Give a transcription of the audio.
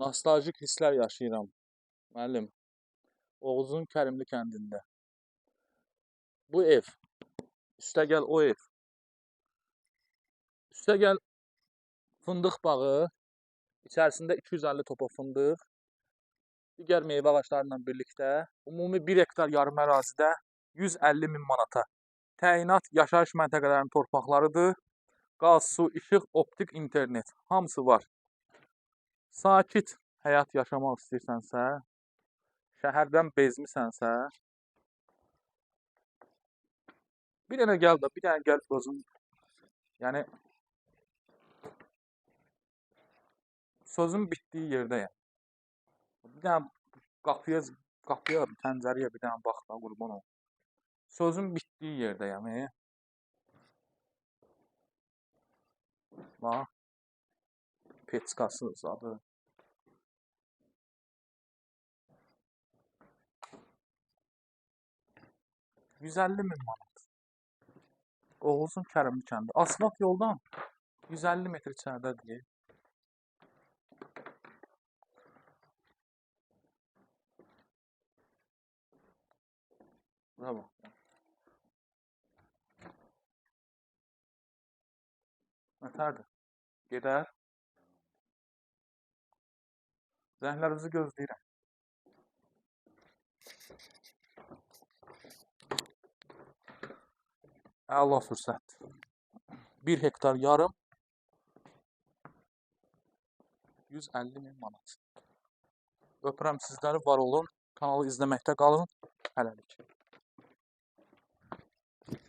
Nostaljik hisslər yaşayıram, müəllim. Oğuzun Kərimli kəndində. Bu ev, üstəgəl o ev, üstəgəl fındıq bağı, içərisində 250 topa fındıq, digər meyvə ağacları ilə birlikdə ümumi 1 hektar yarım ərazidə 150 min manata təyinat yaşayış məntəqələrinin torpaqlarıdır. Qaz, su, işıq, optik internet hamısı var. Sakit həyat yaşamaq istəyirsənsə, şəhərdən bezmisənsə, bir dənə gəl özün, yəni sözün bitdiyi yerdəyəm. Bir dənə qapıya, pəncərəyə bir dənə bax da, qurban ol. Sözün bitdiyi yerdəyəm. Bax, peçkası zadı. $150 min manat. Oğuzun Kərimli kəndi. Asfalt yoldan 150 metr içəridədir. Bura bax. Nətərdir? Gedər. Zəhlərinizi gözləyirəm. Əla fürsət. 1 hektar yarım 150 min manat. Öpürəm sizləri, var olun. Kanalı izləməkdə qalın. Hələlik.